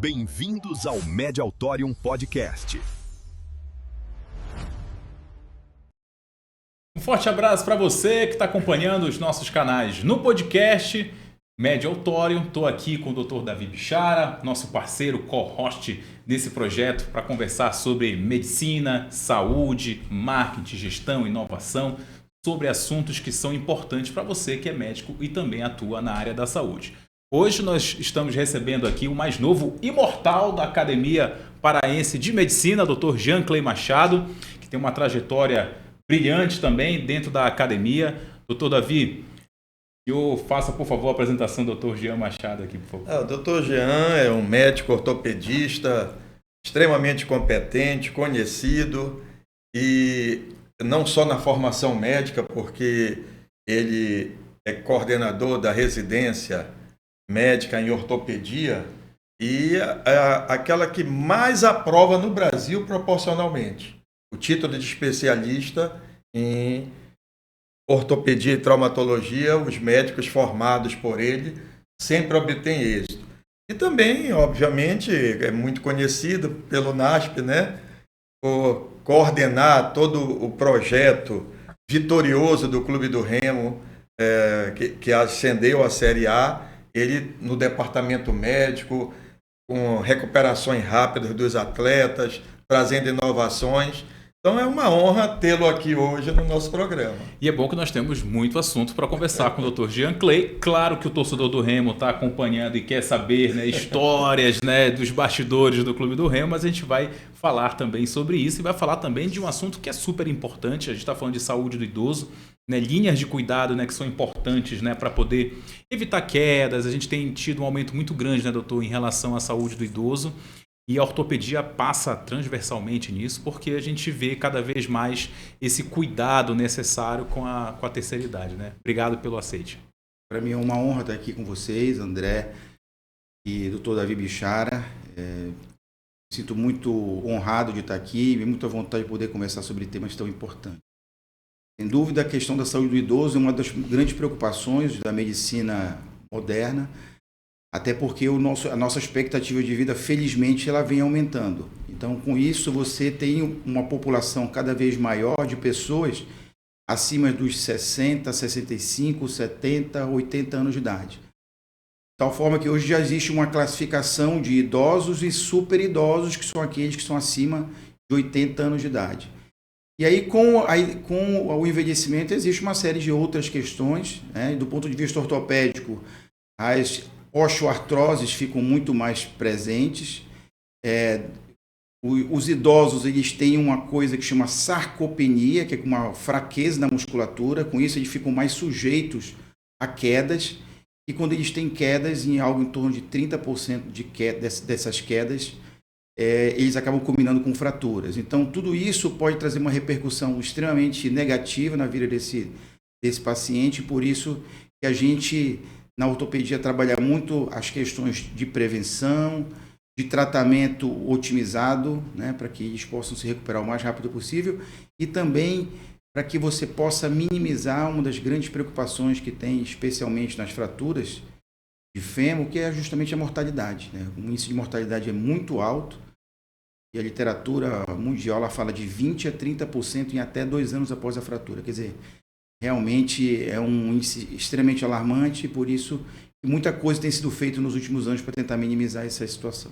Bem-vindos ao Mediautorium Podcast. Um forte abraço para você que está acompanhando os nossos canais no podcast Mediautorium. Estou aqui com o Dr. Davi Bichara, nosso parceiro co-host desse projeto, para conversar sobre medicina, saúde, marketing, gestão, inovação, sobre assuntos que são importantes para você que é médico e também atua na área da saúde. Hoje nós estamos recebendo aqui o mais novo imortal da Academia Paraense de Medicina, Dr. Jean Clay Machado, que tem uma trajetória brilhante também dentro da academia. Dr. Davi, faça, por favor, a apresentação do Dr. Jean Machado aqui, por favor. O Dr. Jean é um médico ortopedista extremamente competente, conhecido, e não só na formação médica, porque ele é coordenador da residência médica em ortopedia e aquela que mais aprova no Brasil proporcionalmente. O título de especialista em ortopedia e traumatologia, os médicos formados por ele sempre obtêm êxito. E também, obviamente, é muito conhecido pelo NASP, né? Por coordenar todo o projeto vitorioso do Clube do Remo, que ascendeu à Série A, ele no departamento médico, com recuperações rápidas dos atletas, trazendo inovações. Então é uma honra tê-lo aqui hoje no nosso programa. E é bom que nós temos muito assunto para conversar com o Dr. Jean Clay. Claro que o torcedor do Remo está acompanhando e quer saber, né, histórias, né, dos bastidores do Clube do Remo, mas a gente vai falar também sobre isso e vai falar também de um assunto que é super importante. A gente está falando de saúde do idoso, né, linhas de cuidado, né, que são importantes, né, para poder evitar quedas. A gente tem tido um aumento muito grande, né, doutor, em relação à saúde do idoso. E a ortopedia passa transversalmente nisso, porque a gente vê cada vez mais esse cuidado necessário com a terceira idade, né? Obrigado pelo aceite. Para mim é uma honra estar aqui com vocês, André e Dr. Davi Bichara. Me sinto muito honrado de estar aqui e muita vontade de poder conversar sobre temas tão importantes. Sem dúvida, a questão da saúde do idoso é uma das grandes preocupações da medicina moderna, até porque a nossa expectativa de vida, felizmente, ela vem aumentando. Então, com isso, você tem uma população cada vez maior de pessoas acima dos 60, 65, 70, 80 anos de idade. De tal forma que hoje já existe uma classificação de idosos e super idosos, que são aqueles que são acima de 80 anos de idade. E aí, com o envelhecimento, existe uma série de outras questões, né? Do ponto de vista ortopédico, as osteoartroses ficam muito mais presentes. Os idosos, eles têm uma coisa que chama sarcopenia, que é uma fraqueza na musculatura. Com isso, eles ficam mais sujeitos a quedas. E quando eles têm quedas, em algo em torno de 30% dessas quedas, eles acabam combinando com fraturas. Então, tudo isso pode trazer uma repercussão extremamente negativa na vida desse paciente. Por isso que a gente, na ortopedia, trabalha muito as questões de prevenção, de tratamento otimizado, né, para que eles possam se recuperar o mais rápido possível, e também para que você possa minimizar uma das grandes preocupações que tem, especialmente nas fraturas de fêmur, que é justamente a mortalidade, né? O índice de mortalidade é muito alto e a literatura mundial ela fala de 20% a 30% em até 2 anos após a fratura. Quer dizer, realmente é um índice extremamente alarmante, e por isso muita coisa tem sido feita nos últimos anos para tentar minimizar essa situação.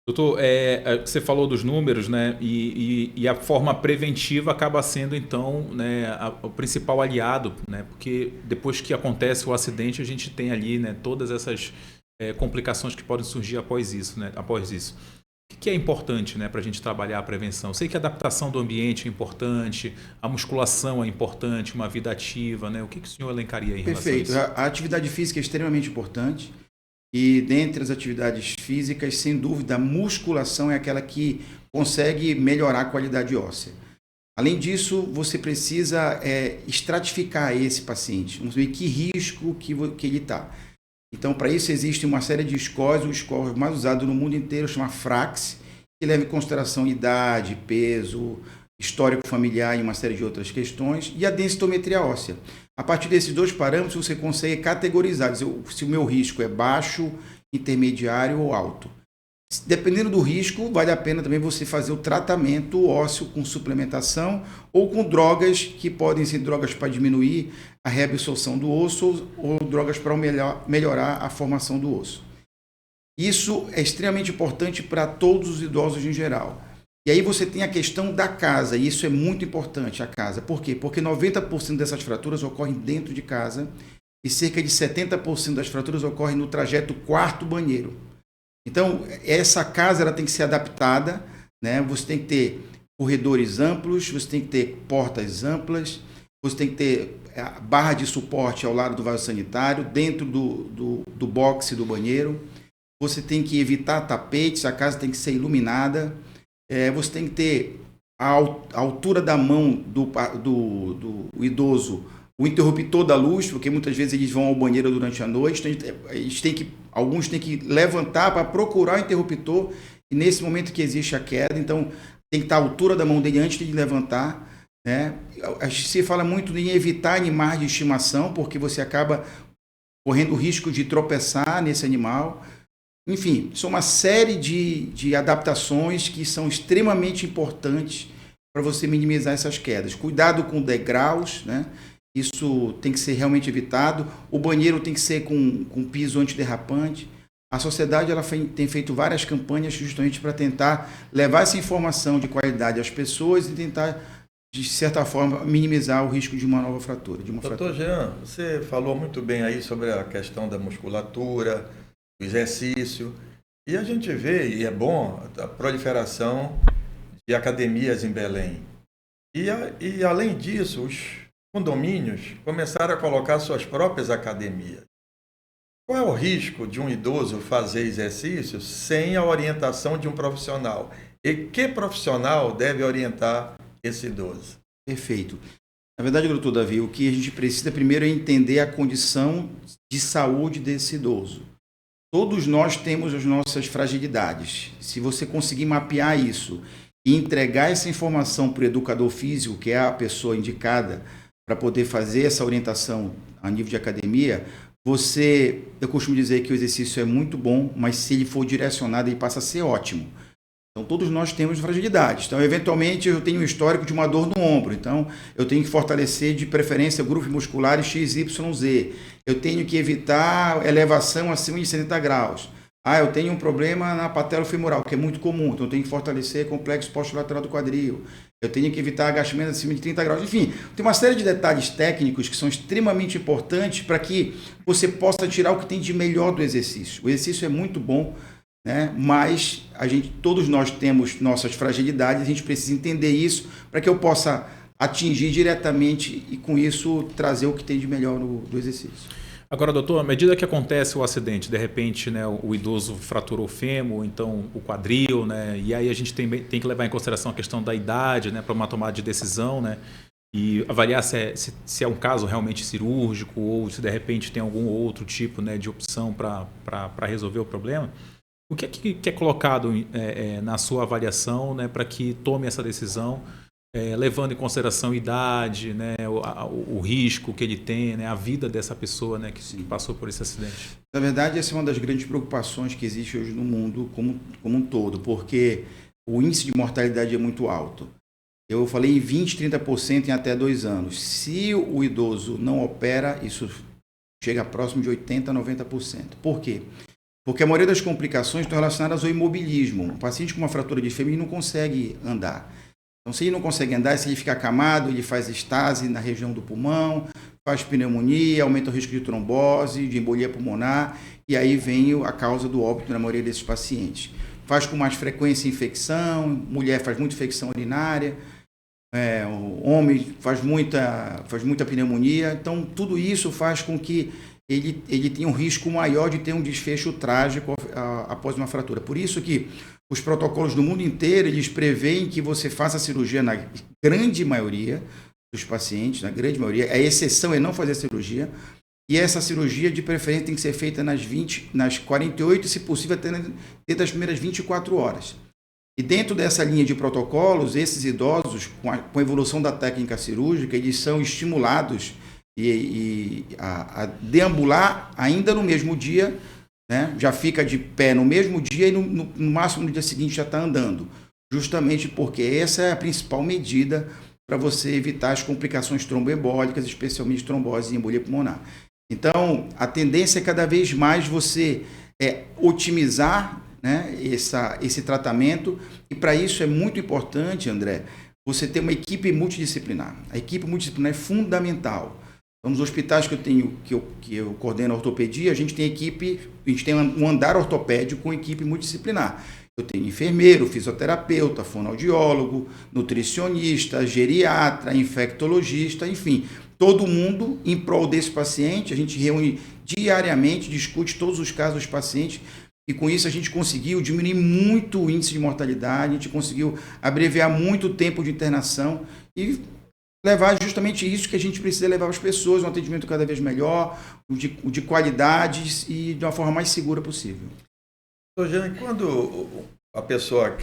Doutor, você falou dos números, né? E a forma preventiva acaba sendo, então, né, o principal aliado, né? Porque depois que acontece o acidente, a gente tem ali, né, todas essas complicações que podem surgir após isso, né? O que é importante, né, para a gente trabalhar a prevenção? Sei que a adaptação do ambiente é importante, a musculação é importante, uma vida ativa, né? O que o senhor elencaria em relação a isso? Perfeito. A atividade física é extremamente importante. E dentre as atividades físicas, sem dúvida, a musculação é aquela que consegue melhorar a qualidade óssea. Além disso, você precisa estratificar esse paciente, vamos ver que risco que ele está. Então, para isso, existe uma série de scores. O score mais usado no mundo inteiro chama FRAX, que leva em consideração idade, peso, histórico familiar e uma série de outras questões, e a densitometria óssea. A partir desses 2 parâmetros, você consegue categorizar, dizer se o meu risco é baixo, intermediário ou alto. Dependendo do risco, vale a pena também você fazer o tratamento ósseo com suplementação ou com drogas que podem ser drogas para diminuir a reabsorção do osso ou drogas para melhorar a formação do osso. Isso é extremamente importante para todos os idosos em geral. E aí você tem a questão da casa, e isso é muito importante, a casa. Por quê? Porque 90% dessas fraturas ocorrem dentro de casa e cerca de 70% das fraturas ocorrem no trajeto quarto-banheiro. Então, essa casa ela tem que ser adaptada, né? Você tem que ter corredores amplos, você tem que ter portas amplas, você tem que ter a barra de suporte ao lado do vaso sanitário, dentro do boxe do banheiro. Você tem que evitar tapetes, a casa tem que ser iluminada. Você tem que ter a altura da mão do idoso, o interruptor da luz, porque muitas vezes eles vão ao banheiro durante a noite, então alguns têm que levantar para procurar o interruptor, e nesse momento que existe a queda, então tem que estar a altura da mão dele antes de levantar, né? Se fala muito em evitar animais de estimação, porque você acaba correndo o risco de tropeçar nesse animal. Enfim, são uma série de adaptações que são extremamente importantes para você minimizar essas quedas. Cuidado com degraus, né? Isso tem que ser realmente evitado. O banheiro tem que ser com piso antiderrapante. A sociedade tem feito várias campanhas justamente para tentar levar essa informação de qualidade às pessoas e tentar, de certa forma, minimizar o risco de uma nova fratura. Doutor Jean, você falou muito bem aí sobre a questão da musculatura, do exercício, e a gente vê, e é bom, a proliferação de academias em Belém. E além disso, os condomínios começaram a colocar suas próprias academias. Qual é o risco de um idoso fazer exercício sem a orientação de um profissional? E que profissional deve orientar esse idoso? Perfeito. Na verdade, doutor Davi, o que a gente precisa primeiro é entender a condição de saúde desse idoso. Todos nós temos as nossas fragilidades. Se você conseguir mapear isso e entregar essa informação para o educador físico, que é a pessoa indicada para poder fazer essa orientação a nível de academia, eu costumo dizer que o exercício é muito bom, mas se ele for direcionado, ele passa a ser ótimo. Então, todos nós temos fragilidades. Então, eventualmente, eu tenho um histórico de uma dor no ombro. Então, eu tenho que fortalecer, de preferência, grupos musculares XYZ. Eu tenho que evitar elevação acima de 70 graus. Eu tenho um problema na patelofemoral, que é muito comum. Então, eu tenho que fortalecer complexo posterolateral do quadril. Eu tenho que evitar agachamento acima de 30 graus. Enfim, tem uma série de detalhes técnicos que são extremamente importantes para que você possa tirar o que tem de melhor do exercício. O exercício é muito bom, né? Mas todos nós temos nossas fragilidades, a gente precisa entender isso para que eu possa atingir diretamente e com isso trazer o que tem de melhor do exercício. Agora, doutor, à medida que acontece o acidente, de repente, né, o idoso fraturou o fêmur, então o quadril, né, e aí a gente tem que levar em consideração a questão da idade, né, para uma tomada de decisão, né, e avaliar se é um caso realmente cirúrgico ou se de repente tem algum outro tipo, né, de opção para resolver o problema. O que é colocado na sua avaliação, né, para que tome essa decisão, levando em consideração a idade, né, o risco que ele tem, né, a vida dessa pessoa, né, que passou por esse acidente? Na verdade, essa é uma das grandes preocupações que existe hoje no mundo como um todo, porque o índice de mortalidade é muito alto. Eu falei em 20%, 30% em até 2 anos. Se o idoso não opera, isso chega próximo de 80%, 90%. Por quê? Porque a maioria das complicações estão relacionadas ao imobilismo. Um paciente com uma fratura de fêmur não consegue andar. Então, se ele não consegue andar, se ele fica acamado, ele faz estase na região do pulmão, faz pneumonia, aumenta o risco de trombose, de embolia pulmonar, e aí vem a causa do óbito na maioria desses pacientes. Faz com mais frequência infecção, mulher faz muita infecção urinária, o homem faz muita pneumonia. Então, tudo isso faz com que ele tenha um risco maior de ter um desfecho trágico após uma fratura. Por isso que os protocolos do mundo inteiro, eles preveem que você faça a cirurgia na grande maioria dos pacientes, na grande maioria. A exceção é não fazer a cirurgia. E essa cirurgia, de preferência, tem que ser feita nas 48, se possível, até dentro das primeiras 24 horas. E dentro dessa linha de protocolos, esses idosos, com a evolução da técnica cirúrgica, eles são estimulados a deambular ainda no mesmo dia né? Já fica de pé no mesmo dia e no máximo no dia seguinte já está andando. Justamente porque essa é a principal medida para você evitar as complicações tromboembólicas, especialmente trombose e embolia pulmonar. Então, a tendência é cada vez mais você otimizar, né, esse tratamento, e para isso é muito importante, André, você ter uma equipe multidisciplinar. A equipe multidisciplinar é fundamental. Então, nos hospitais que eu coordeno a ortopedia, a gente tem um andar ortopédico com equipe multidisciplinar. Eu tenho enfermeiro, fisioterapeuta, fonoaudiólogo, nutricionista, geriatra, infectologista, enfim, todo mundo em prol desse paciente. A gente reúne diariamente, discute todos os casos dos pacientes, e com isso a gente conseguiu diminuir muito o índice de mortalidade, a gente conseguiu abreviar muito o tempo de internação e levar justamente isso que a gente precisa levar às pessoas, um atendimento cada vez melhor, o de qualidade e de uma forma mais segura possível. Jane, quando a pessoa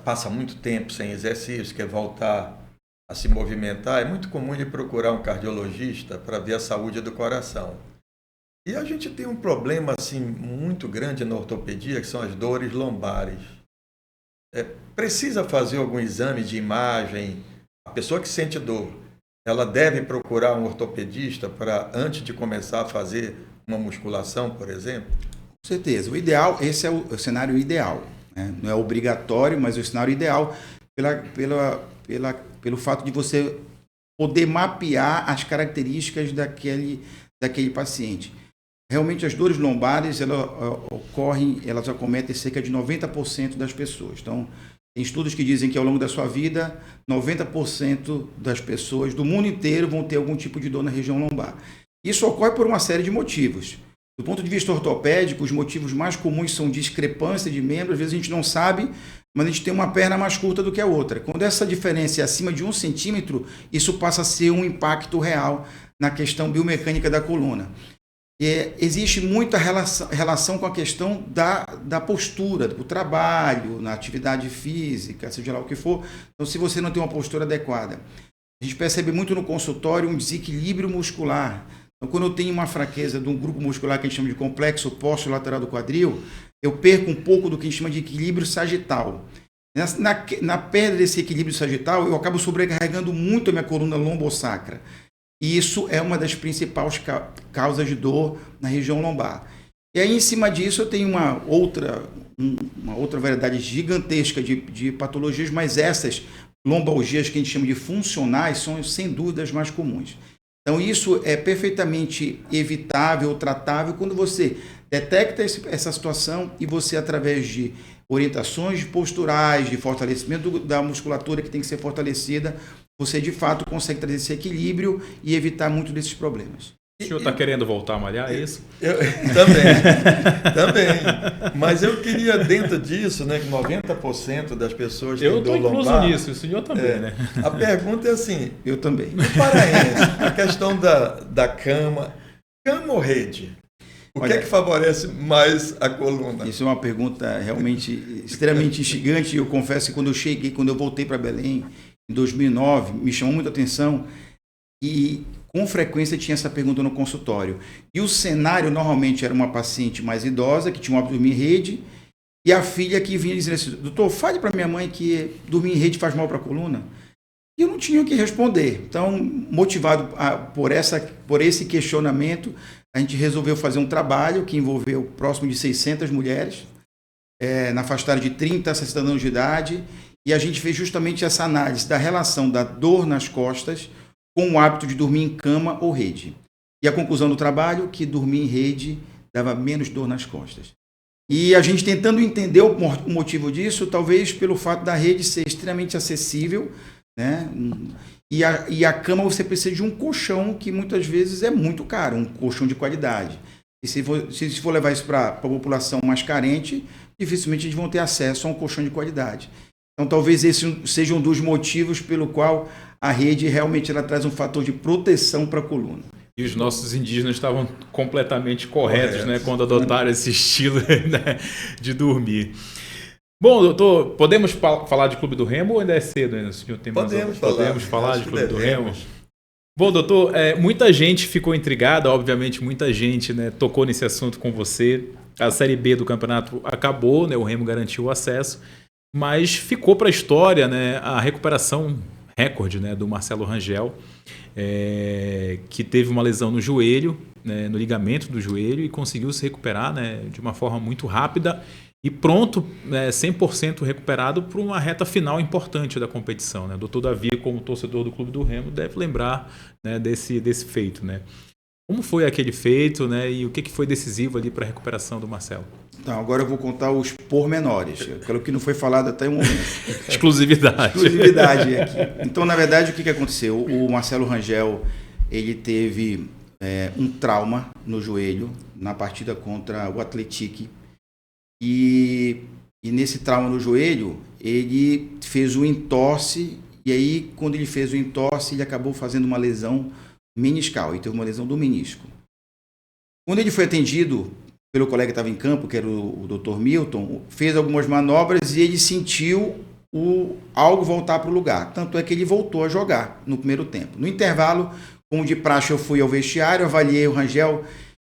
passa muito tempo sem exercício, quer voltar a se movimentar, é muito comum ele procurar um cardiologista para ver a saúde do coração. E a gente tem um problema assim, muito grande na ortopedia, que são as dores lombares. Precisa fazer algum exame de imagem? A pessoa que sente dor, ela deve procurar um ortopedista antes de começar a fazer uma musculação, por exemplo? Com certeza. O ideal, esse é o cenário ideal, né? Não é obrigatório, mas é o cenário ideal pelo fato de você poder mapear as características daquele paciente. Realmente as dores lombares, elas acometem cerca de 90% das pessoas. Então, tem estudos que dizem que ao longo da sua vida, 90% das pessoas do mundo inteiro vão ter algum tipo de dor na região lombar. Isso ocorre por uma série de motivos. Do ponto de vista ortopédico, os motivos mais comuns são discrepância de membros. Às vezes a gente não sabe, mas a gente tem uma perna mais curta do que a outra. Quando essa diferença é acima de 1 centímetro, isso passa a ser um impacto real na questão biomecânica da coluna. Existe muita relação com a questão da postura, do trabalho, na atividade física, seja lá o que for. Então, se você não tem uma postura adequada, a gente percebe muito no consultório um desequilíbrio muscular. Então, quando eu tenho uma fraqueza de um grupo muscular que a gente chama de complexo posterolateral do quadril, eu perco um pouco do que a gente chama de equilíbrio sagital. Na perda desse equilíbrio sagital, eu acabo sobrecarregando muito a minha coluna lombosacra. E isso é uma das principais causas de dor na região lombar. E aí, em cima disso, eu tenho uma outra variedade gigantesca de patologias, mas essas lombalgias que a gente chama de funcionais são, sem dúvida, as mais comuns. Então, isso é perfeitamente evitável, tratável, quando você detecta essa situação e você, através de orientações posturais, de fortalecimento da musculatura que tem que ser fortalecida, você, de fato, consegue trazer esse equilíbrio e evitar muito desses problemas. O senhor está querendo voltar a malhar, é isso? Também. Mas eu queria, dentro disso, né, que 90% das pessoas têm dor lombar. Eu estou incluso nisso, o senhor também, né? A pergunta é assim... Eu também. No paraense, a questão da cama ou rede? O que é que favorece mais a coluna? Isso é uma pergunta realmente extremamente instigante. Eu confesso que quando eu voltei para Belém, em 2009, me chamou muita atenção e com frequência tinha essa pergunta no consultório. E o cenário normalmente era uma paciente mais idosa, que tinha um hábito de dormir em rede, e a filha que vinha dizendo assim: doutor, fale para minha mãe que dormir em rede faz mal para a coluna. E eu não tinha o que responder. Então, motivado por esse questionamento, a gente resolveu fazer um trabalho que envolveu próximo de 600 mulheres, na faixa etária de 30 a 60 anos de idade, e a gente fez justamente essa análise da relação da dor nas costas com o hábito de dormir em cama ou rede. E a conclusão do trabalho, que dormir em rede dava menos dor nas costas. E a gente tentando entender o motivo disso, talvez pelo fato da rede ser extremamente acessível, né? E a cama você precisa de um colchão que muitas vezes é muito caro, um colchão de qualidade. E se for levar isso para a população mais carente, dificilmente eles vão ter acesso a um colchão de qualidade. Então, talvez esse seja um dos motivos pelo qual a rede realmente ela traz um fator de proteção para a coluna. E os nossos indígenas estavam completamente corretos, né, quando adotaram esse estilo, né, de dormir. Bom, doutor, podemos falar de Clube do Remo ou ainda é cedo? Ainda? O senhor tem podemos falar de Clube do Remo? Bom, doutor, muita gente ficou intrigada, obviamente muita gente, né, tocou nesse assunto com você. A Série B do campeonato acabou, né? O Remo garantiu o acesso, mas ficou para a história, né, a recuperação recorde, né, do Marcelo Rangel, que teve uma lesão no joelho, né, no ligamento do joelho, e conseguiu se recuperar, né, de uma forma muito rápida e pronto, 100% recuperado para uma reta final importante da competição, né? O doutor Davi, como torcedor do Clube do Remo, deve lembrar, né, desse feito, né? Como foi aquele feito, né, e o que foi decisivo ali para a recuperação do Marcelo? Então, agora eu vou contar os pormenores, aquilo que não foi falado até o momento. Exclusividade. Exclusividade aqui. Então, na verdade, o que aconteceu? O Marcelo Rangel, ele teve um trauma no joelho na partida contra o Atlético. E nesse trauma no joelho, ele fez o entorse, e aí, quando ele fez o entorse, ele acabou fazendo uma lesão meniscal, e teve uma lesão do menisco. Quando ele foi atendido pelo colega que estava em campo, que era o Dr. Milton, fez algumas manobras e ele sentiu algo voltar para o lugar. Tanto é que ele voltou a jogar no primeiro tempo. No intervalo, como de praxe, eu fui ao vestiário, avaliei o Rangel,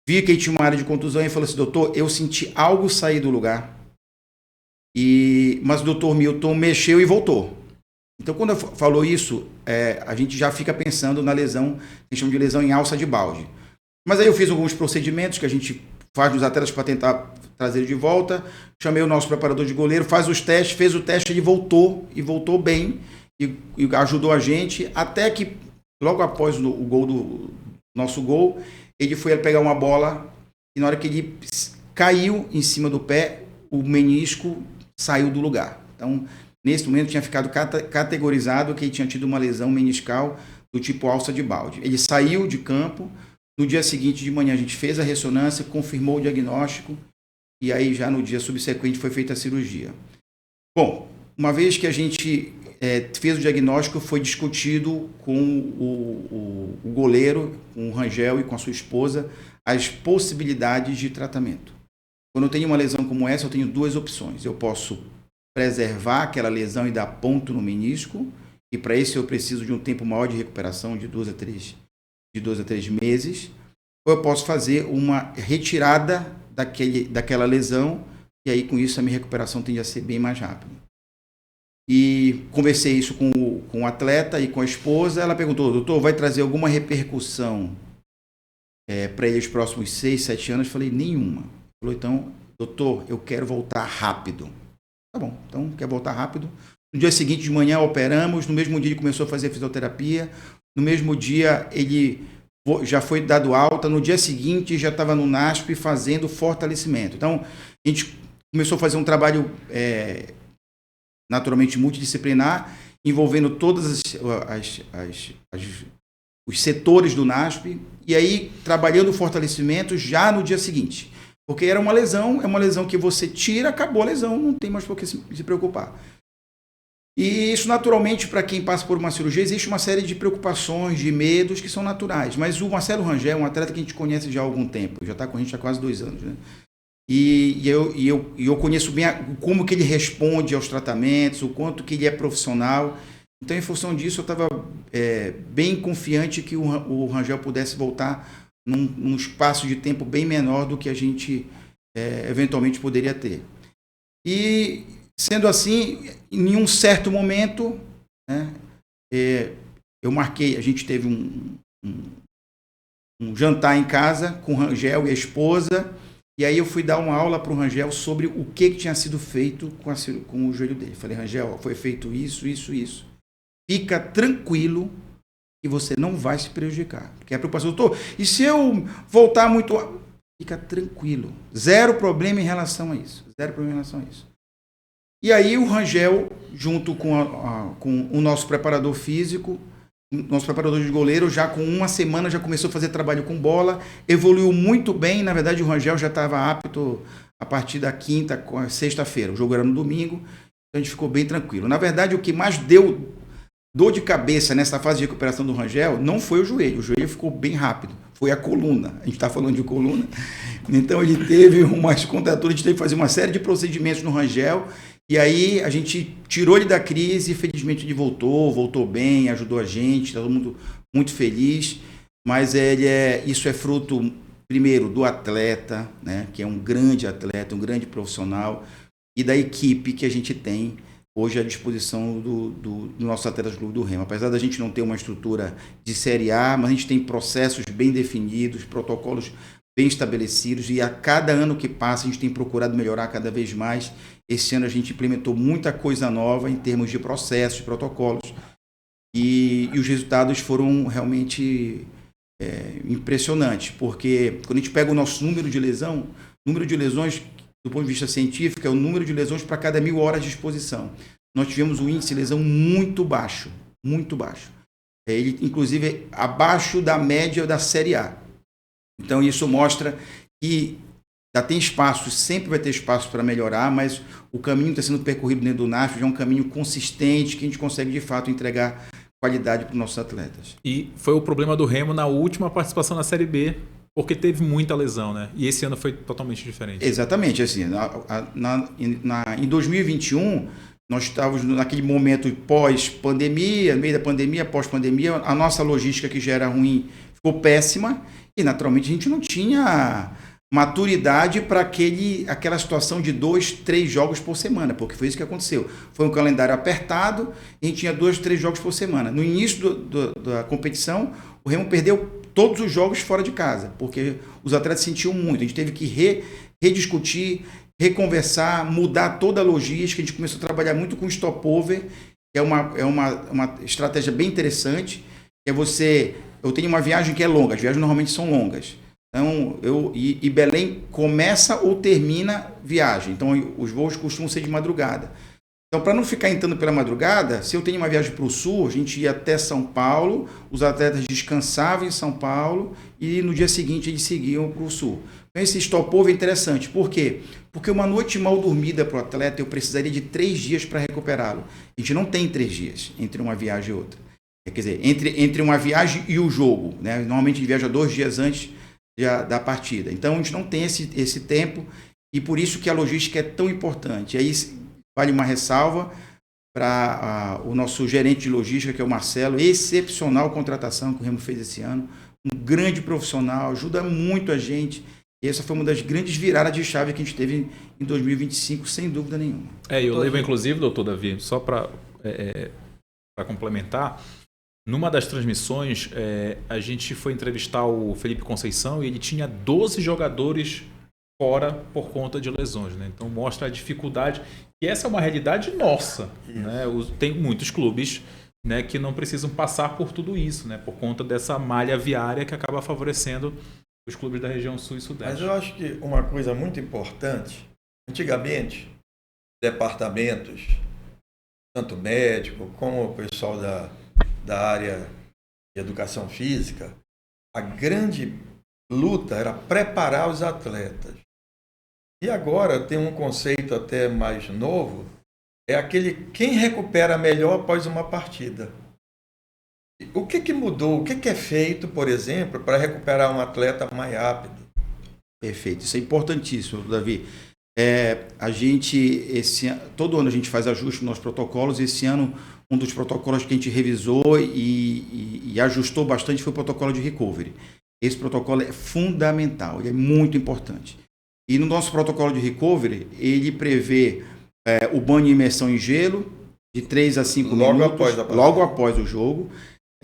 vi que ele tinha uma área de contusão e falei assim: doutor, eu senti algo sair do lugar, mas o Dr. Milton mexeu e voltou. Então, quando falou isso, a gente já fica pensando na lesão, que chama de lesão em alça de balde. Mas aí eu fiz alguns procedimentos que a gente faz nos atletas para tentar trazer ele de volta. Chamei o nosso preparador de goleiro, faz os testes, fez o teste, ele voltou, e voltou bem, e ajudou a gente, até que, logo após o gol do nosso gol, ele foi pegar uma bola, e na hora que ele caiu em cima do pé, o menisco saiu do lugar. Então, nesse momento, tinha ficado categorizado que ele tinha tido uma lesão meniscal do tipo alça de balde. Ele saiu de campo. No dia seguinte de manhã, a gente fez a ressonância, confirmou o diagnóstico, e aí já no dia subsequente foi feita a cirurgia. Bom, uma vez que a gente fez o diagnóstico, foi discutido com o goleiro, com o Rangel e com a sua esposa, as possibilidades de tratamento. Quando eu tenho uma lesão como essa, eu tenho duas opções. Eu posso preservar aquela lesão e dar ponto no menisco, e para isso eu preciso de um tempo maior de recuperação, de 2 a 3 meses, ou eu posso fazer uma retirada daquela lesão, e aí com isso a minha recuperação tende a ser bem mais rápida. E conversei isso com o atleta e com a esposa. Ela perguntou: doutor, vai trazer alguma repercussão para ele os próximos 6, 7 anos? Eu falei: nenhuma. Falou: então, doutor, eu quero voltar rápido. Tá bom, então quer voltar rápido. No dia seguinte de manhã operamos, no mesmo dia ele começou a fazer fisioterapia, no mesmo dia ele já foi dado alta, no dia seguinte já estava no NASP fazendo fortalecimento. Então, a gente começou a fazer um trabalho naturalmente multidisciplinar, envolvendo todos os setores do NASP, e aí trabalhando o fortalecimento já no dia seguinte. Porque era uma lesão que você tira, acabou a lesão, não tem mais por que se preocupar. E isso, naturalmente, para quem passa por uma cirurgia, existe uma série de preocupações, de medos que são naturais. Mas o Marcelo Rangel é um atleta que a gente conhece já há algum tempo, já está com a gente há quase 2 anos, né? E eu conheço bem como que ele responde aos tratamentos, o quanto que ele é profissional. Então, em função disso, eu estava bem confiante que o Rangel pudesse voltar num espaço de tempo bem menor do que a gente eventualmente poderia ter. E, sendo assim, em um certo momento, né, eu marquei, a gente teve um jantar em casa com o Rangel e a esposa, e aí eu fui dar uma aula para o Rangel sobre o que tinha sido feito com o joelho dele. Falei: Rangel, foi feito isso, isso, isso. Fica tranquilo que você não vai se prejudicar. Porque a preocupação, doutor, e se eu voltar muito... Fica tranquilo. Zero problema em relação a isso. Zero problema em relação a isso. E aí o Rangel, junto com o nosso preparador físico, nosso preparador de goleiro, já com 1 semana já começou a fazer trabalho com bola, evoluiu muito bem. Na verdade, o Rangel já estava apto a partir da sexta-feira. O jogo era no domingo, então a gente ficou bem tranquilo. Na verdade, o que mais deu dor de cabeça nessa fase de recuperação do Rangel não foi o joelho ficou bem rápido, foi a coluna. A gente está falando de coluna, então ele teve umas contraturas, a gente teve que fazer uma série de procedimentos no Rangel, e aí a gente tirou ele da crise, e felizmente ele voltou bem, ajudou a gente, todo mundo muito feliz, mas isso é fruto primeiro, do atleta, né, que é um grande atleta, um grande profissional, e da equipe que a gente tem hoje à disposição do nosso Atletas Clube do Remo. Apesar da gente não ter uma estrutura de Série A, mas a gente tem processos bem definidos, protocolos bem estabelecidos, e a cada ano que passa a gente tem procurado melhorar cada vez mais. Esse ano a gente implementou muita coisa nova em termos de processos, de protocolos, e os resultados foram realmente impressionantes, porque quando a gente pega o nosso número de lesões, do ponto de vista científico, é o número de lesões para cada 1.000 horas de exposição. Nós tivemos um índice de lesão muito baixo, muito baixo. Ele, inclusive, abaixo da média da Série A. Então, isso mostra que ainda tem espaço, sempre vai ter espaço para melhorar, mas o caminho que está sendo percorrido dentro do NASF é um caminho consistente, que a gente consegue, de fato, entregar qualidade para os nossos atletas. E foi o problema do Remo na última participação na Série B, porque teve muita lesão, né? E esse ano foi totalmente diferente. Exatamente. Assim, em 2021, nós estávamos naquele momento pós-pandemia, no meio da pandemia, pós-pandemia, a nossa logística, que já era ruim, ficou péssima, e naturalmente a gente não tinha maturidade para aquela situação de 2, 3 jogos por semana, porque foi isso que aconteceu. Foi um calendário apertado, e a gente tinha 2, 3 jogos por semana. No início da competição, o Remo perdeu todos os jogos fora de casa, porque os atletas sentiam muito. A gente teve que rediscutir, reconversar, mudar toda a logística. A gente começou a trabalhar muito com stopover, que é uma estratégia bem interessante. Eu tenho uma viagem que é longa, as viagens normalmente são longas. Então, e Belém começa ou termina viagem. Então, os voos costumam ser de madrugada. Então, para não ficar entrando pela madrugada, se eu tenho uma viagem para o sul, a gente ia até São Paulo, os atletas descansavam em São Paulo e no dia seguinte eles seguiam para o sul. Então, esse stopover é interessante. Por quê? Porque uma noite mal dormida para o atleta, eu precisaria de 3 dias para recuperá-lo. A gente não tem 3 dias entre uma viagem e outra. Quer dizer, entre uma viagem e o jogo, né? Normalmente a gente viaja 2 dias antes da partida. Então, a gente não tem esse tempo, e por isso que a logística é tão importante. E aí vale uma ressalva para o nosso gerente de logística, que é o Marcelo. Excepcional contratação que o Remo fez esse ano. Um grande profissional, ajuda muito a gente. E essa foi uma das grandes viradas de chave que a gente teve em 2025, sem dúvida nenhuma. Eu lembro, inclusive, doutor Davi, só para complementar, numa das transmissões, a gente foi entrevistar o Felipe Conceição e ele tinha 12 jogadores fora por conta de lesões, né? Então mostra a dificuldade, e essa é uma realidade nossa, né? Tem muitos clubes, né, que não precisam passar por tudo isso, né, por conta dessa malha viária que acaba favorecendo os clubes da região sul e sudeste. Mas eu acho que uma coisa muito importante, antigamente, departamentos, tanto médico como o pessoal da área de educação física, a grande luta era preparar os atletas. E agora tem um conceito até mais novo, é aquele quem recupera melhor após uma partida. O que mudou? O que é feito, por exemplo, para recuperar um atleta mais rápido? Perfeito, isso é importantíssimo, Davi. Todo ano a gente faz ajustes nos nossos protocolos. Esse ano, um dos protocolos que a gente revisou e ajustou bastante foi o protocolo de recovery. Esse protocolo é fundamental, ele é muito importante. E no nosso protocolo de recovery, ele prevê o banho e imersão em gelo, de 3 a 5 minutos, logo após o jogo.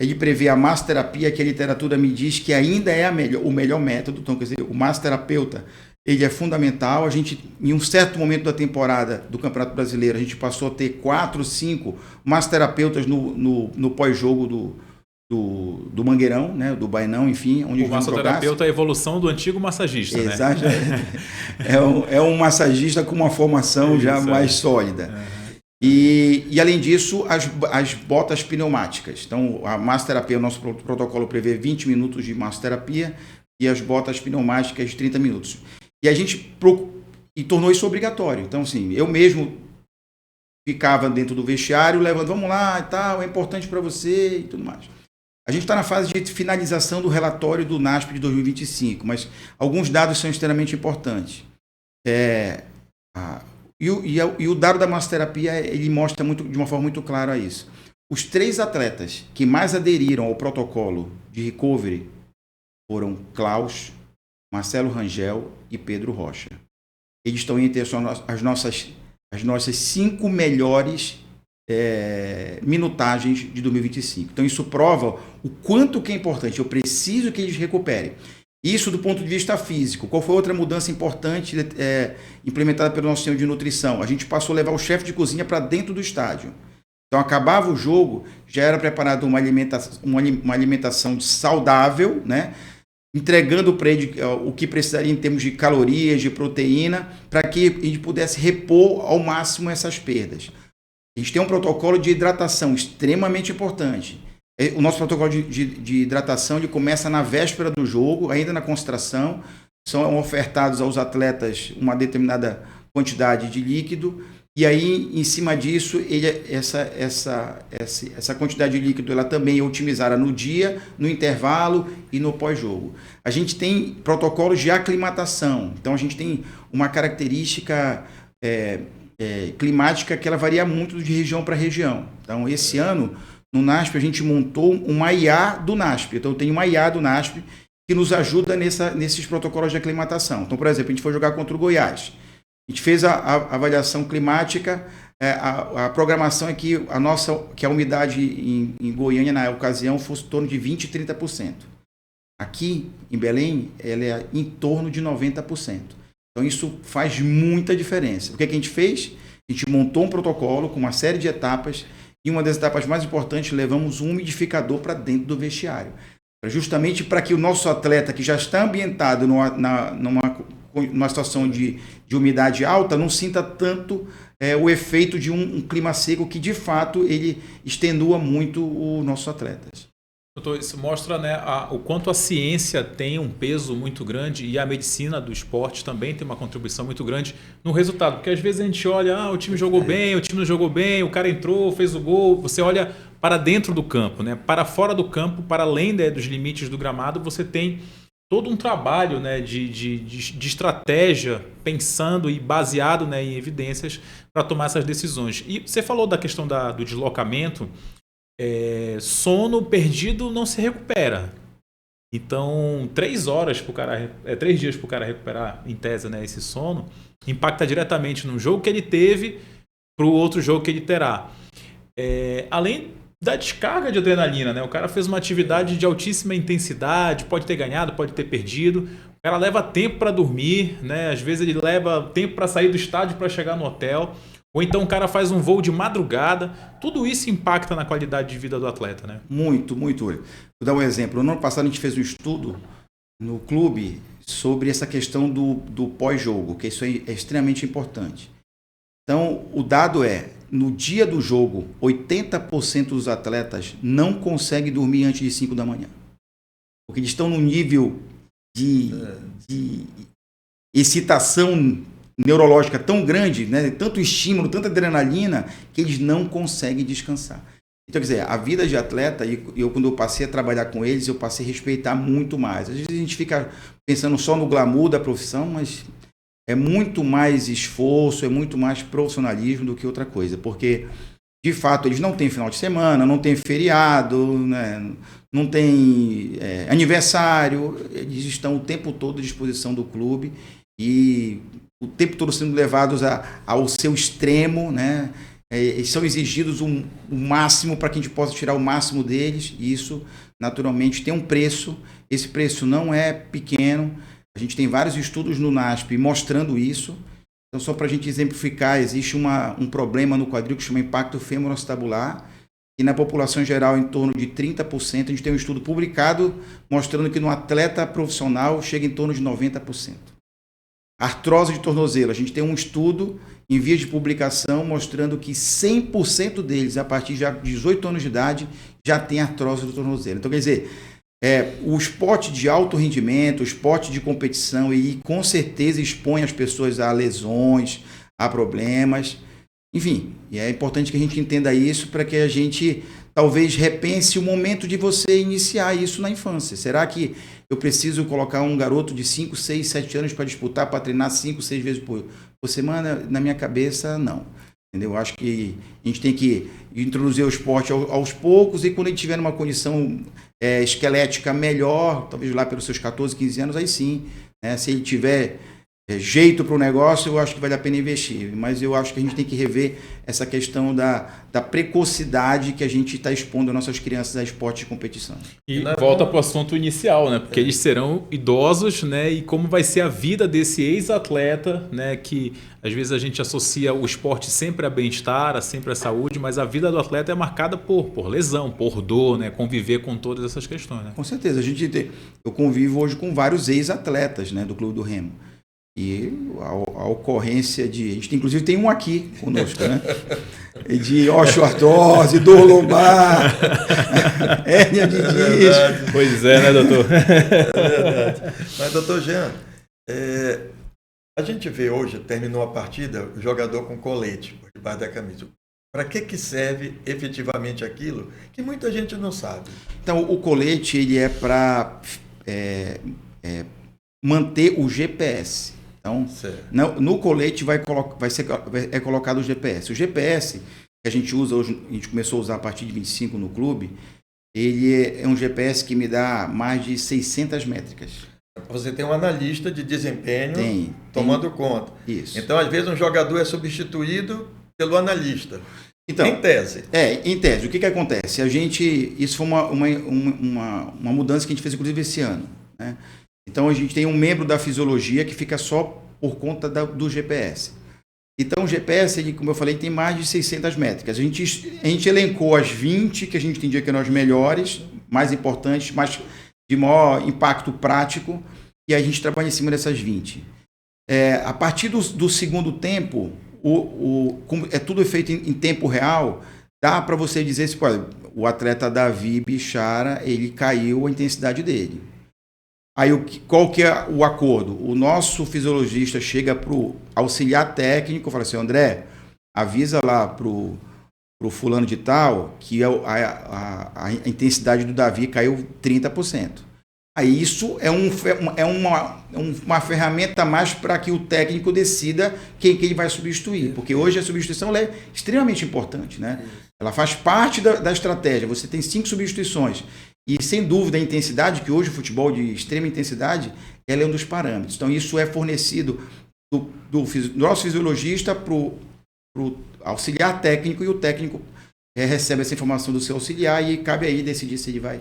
Ele prevê a massoterapia, que a literatura me diz que ainda é o melhor método. Então, quer dizer, o massoterapeuta, ele é fundamental. A gente, em um certo momento da temporada do Campeonato Brasileiro, a gente passou a ter 4, 5 massoterapeutas no pós-jogo do Mangueirão, né, do Bainão, enfim. Onde o massoterapeuta é a evolução do antigo massagista, né? Exato. É um massagista com uma formação já mais sólida. E além disso, as botas pneumáticas. Então, a massoterapia, o nosso protocolo prevê 20 minutos de massoterapia e as botas pneumáticas 30 minutos. E a gente tornou isso obrigatório. Então, assim, eu mesmo ficava dentro do vestiário, levando, vamos lá e tal, é importante para você e tudo mais. A gente está na fase de finalização do relatório do NASP de 2025, mas alguns dados são extremamente importantes. E o dado da massoterapia, ele mostra de uma forma muito clara isso. Os 3 atletas que mais aderiram ao protocolo de recovery foram Klaus, Marcelo Rangel e Pedro Rocha. Eles estão entre as nossas 5 melhores minutagens de 2025. Então isso prova o quanto que é importante. Eu preciso que eles recuperem. Isso do ponto de vista físico. Qual foi outra mudança importante implementada pelo nosso sistema de nutrição? A gente passou a levar o chefe de cozinha para dentro do estádio. Então acabava o jogo, já era preparado uma alimentação saudável, né? Entregando para ele o que precisaria em termos de calorias, de proteína, para que a gente pudesse repor ao máximo essas perdas. A gente tem um protocolo de hidratação extremamente importante. O nosso protocolo de hidratação ele começa na véspera do jogo, ainda na concentração. São ofertados aos atletas uma determinada quantidade de líquido. E aí, em cima disso, essa quantidade de líquido ela também é otimizada no dia, no intervalo e no pós-jogo. A gente tem protocolos de aclimatação. Então, a gente tem uma característica climática que ela varia muito de região para região. Então, esse ano, no NASP, a gente montou uma IA do NASP. Então, tem uma IA do NASP que nos ajuda nesses protocolos de aclimatação. Então, por exemplo, a gente foi jogar contra o Goiás. A gente fez a avaliação climática, a programação é que a umidade em Goiânia, na ocasião, fosse em torno de 20% e 30%. Aqui, em Belém, ela é em torno de 90%. Então, isso faz muita diferença. O que a gente fez? A gente montou um protocolo com uma série de etapas e uma das etapas mais importantes, levamos um umidificador para dentro do vestiário. Justamente para que o nosso atleta, que já está ambientado numa situação de umidade alta, não sinta tanto o efeito de um clima seco que, de fato, ele extenua muito os nossos atletas. Doutor, isso mostra, né, o quanto a ciência tem um peso muito grande e a medicina do esporte também tem uma contribuição muito grande no resultado. Porque às vezes a gente olha, o time jogou bem, o time não jogou bem, o cara entrou, fez o gol. Você olha para dentro do campo, né? Para fora do campo, para além dos limites do gramado, você tem todo um trabalho, né, de estratégia, pensando e baseado, né, em evidências para tomar essas decisões. E você falou da questão do deslocamento. Sono perdido não se recupera. Então, 3 dias para o cara recuperar, em tese, né, esse sono, impacta diretamente no jogo que ele teve para o outro jogo que ele terá. Além da descarga de adrenalina, né? O cara fez uma atividade de altíssima intensidade, pode ter ganhado, pode ter perdido. O cara leva tempo para dormir, né? Às vezes ele leva tempo para sair do estádio para chegar no hotel. Ou então o cara faz um voo de madrugada. Tudo isso impacta na qualidade de vida do atleta, né? Muito, muito. Vou dar um exemplo. No ano passado a gente fez um estudo no clube sobre essa questão do pós-jogo, que isso é extremamente importante. Então, o dado no dia do jogo, 80% dos atletas não conseguem dormir antes de 5 da manhã. Porque eles estão num nível de excitação neurológica tão grande, né? Tanto estímulo, tanta adrenalina, que eles não conseguem descansar. Então, quer dizer, a vida de atleta, quando eu passei a trabalhar com eles, eu passei a respeitar muito mais. Às vezes a gente fica pensando só no glamour da profissão, mas é muito mais esforço, é muito mais profissionalismo do que outra coisa. Porque, de fato, eles não têm final de semana, não tem feriado, né? Não tem aniversário. Eles estão o tempo todo à disposição do clube e o tempo todo sendo levados ao seu extremo, né? Eles são exigidos o máximo para que a gente possa tirar o máximo deles, e isso naturalmente tem um preço. Esse preço não é pequeno. A gente tem vários estudos no NASP mostrando isso. Então, só para a gente exemplificar, existe um problema no quadril que chama impacto femoroacetabular, e na população geral em torno de 30%. A gente tem um estudo publicado mostrando que no atleta profissional chega em torno de 90%. Artrose de tornozelo, a gente tem um estudo em vias de publicação mostrando que 100% deles, a partir de 18 anos de idade, já tem artrose do tornozelo. Então, quer dizer, o esporte de alto rendimento, o esporte de competição, e com certeza expõe as pessoas a lesões, a problemas. Enfim, e é importante que a gente entenda isso para que a gente talvez repense o momento de você iniciar isso na infância. Será que eu preciso colocar um garoto de 5, 6, 7 anos para disputar, para treinar 5, 6 vezes por semana? Na minha cabeça, não. Entendeu? Eu acho que a gente tem que introduzir o esporte aos poucos, e quando ele tiver numa condição esquelética melhor, talvez lá pelos seus 14, 15 anos, aí sim né? Se ele tiver jeito para o negócio, eu acho que vale a pena investir. Mas eu acho que a gente tem que rever essa questão da precocidade que a gente está expondo as nossas crianças a esporte de competição. E volta para o assunto inicial, né? Porque eles serão idosos, né? E como vai ser a vida desse ex-atleta, né? Que às vezes a gente associa o esporte sempre a bem-estar, sempre a saúde, mas a vida do atleta é marcada por lesão, por dor, né? Conviver com todas essas questões, né? Com certeza. Eu convivo hoje com vários ex-atletas, né, do Clube do Remo. E a ocorrência de... A gente inclusive tem um aqui conosco, né? De osteoartrose, dor lombar, hérnia de disco. Pois é, né, doutor? É verdade. Mas, doutor Jean, a gente vê hoje, terminou a partida, o jogador com colete por debaixo da camisa. Para que serve efetivamente aquilo que muita gente não sabe? Então, o colete ele é para manter o GPS. Então, no colete é colocado o GPS. O GPS que a gente usa hoje, a gente começou a usar a partir de 25 no clube, ele é um GPS que me dá mais de 600 métricas. Você tem um analista de desempenho tomando conta. Isso. Então, às vezes, um jogador é substituído pelo analista. Então, em tese. Em tese. O que acontece? Isso foi uma mudança que a gente fez, inclusive, esse ano, né? Então, a gente tem um membro da fisiologia que fica só por conta do GPS. Então, o GPS, ele, como eu falei, tem mais de 600 métricas. A gente elencou as 20 que a gente entendia que eram as melhores, mais importantes, mais de maior impacto prático, e a gente trabalha em cima dessas 20. A partir do segundo tempo, como é tudo feito em tempo real, dá para você dizer assim, o atleta Davi Bichara, ele caiu a intensidade dele. Aí, qual que é o acordo? O nosso fisiologista chega para o auxiliar técnico e fala assim, André, avisa lá para o fulano de tal que a intensidade do Davi caiu 30%. Aí isso é uma ferramenta a mais para que o técnico decida quem ele vai substituir. Porque hoje a substituição ela é extremamente importante, né? Ela faz parte da estratégia. Você tem 5 substituições. E, sem dúvida, a intensidade, que hoje o futebol de extrema intensidade, ela é um dos parâmetros. Então, isso é fornecido do nosso fisiologista para o auxiliar técnico, e o técnico recebe essa informação do seu auxiliar e cabe aí decidir se ele vai...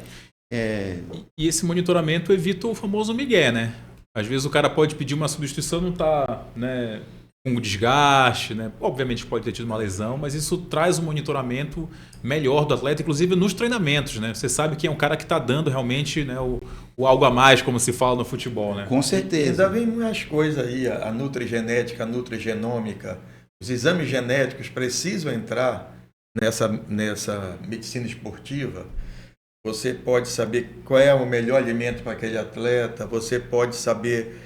E esse monitoramento evita o famoso migué, né? Às vezes o cara pode pedir uma substituição, não está, né, com desgaste, né? Obviamente pode ter tido uma lesão, mas isso traz um monitoramento melhor do atleta, inclusive nos treinamentos, né? Você sabe que é um cara que está dando realmente, né, o algo a mais, como se fala no futebol, né? Com certeza. Ainda vem mais coisas aí, a nutrigenética, a nutrigenômica, os exames genéticos precisam entrar nessa medicina esportiva. Você pode saber qual é o melhor alimento para aquele atleta, você pode saber,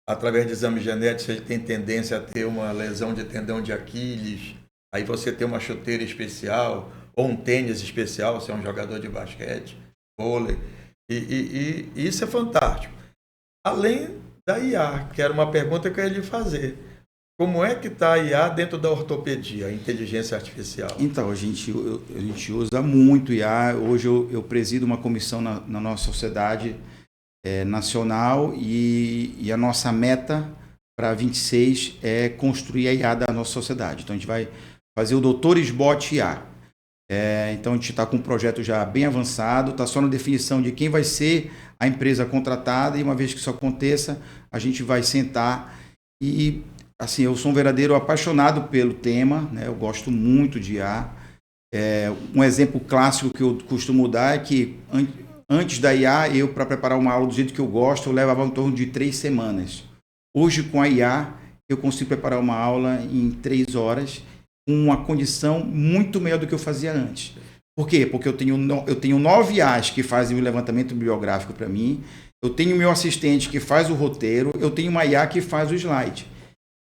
através de exames genéticos, se ele tem tendência a ter uma lesão de tendão de Aquiles, aí você tem uma chuteira especial, ou um tênis especial, se é um jogador de basquete, vôlei, e isso é fantástico. Além da IA, que era uma pergunta que eu ia lhe fazer. Como é que está a IA dentro da ortopedia, a inteligência artificial? Então, a gente usa muito IA. Hoje eu presido uma comissão na nossa sociedade nacional e a nossa meta para 26 é construir a IA da nossa sociedade. Então, a gente vai fazer o Doutores Bot IA. Então, a gente está com um projeto já bem avançado, está só na definição de quem vai ser a empresa contratada, e uma vez que isso aconteça, a gente vai sentar e... Assim, eu sou um verdadeiro apaixonado pelo tema, né? Eu gosto muito de IA. Um exemplo clássico que eu costumo dar é que antes da IA, para preparar uma aula do jeito que eu gosto, eu levava em torno de 3 semanas. Hoje, com a IA, eu consigo preparar uma aula em 3 horas, com uma condição muito melhor do que eu fazia antes. Por quê? Porque eu tenho 9 IAs que fazem o levantamento bibliográfico para mim, eu tenho meu assistente que faz o roteiro, eu tenho uma IA que faz o slide.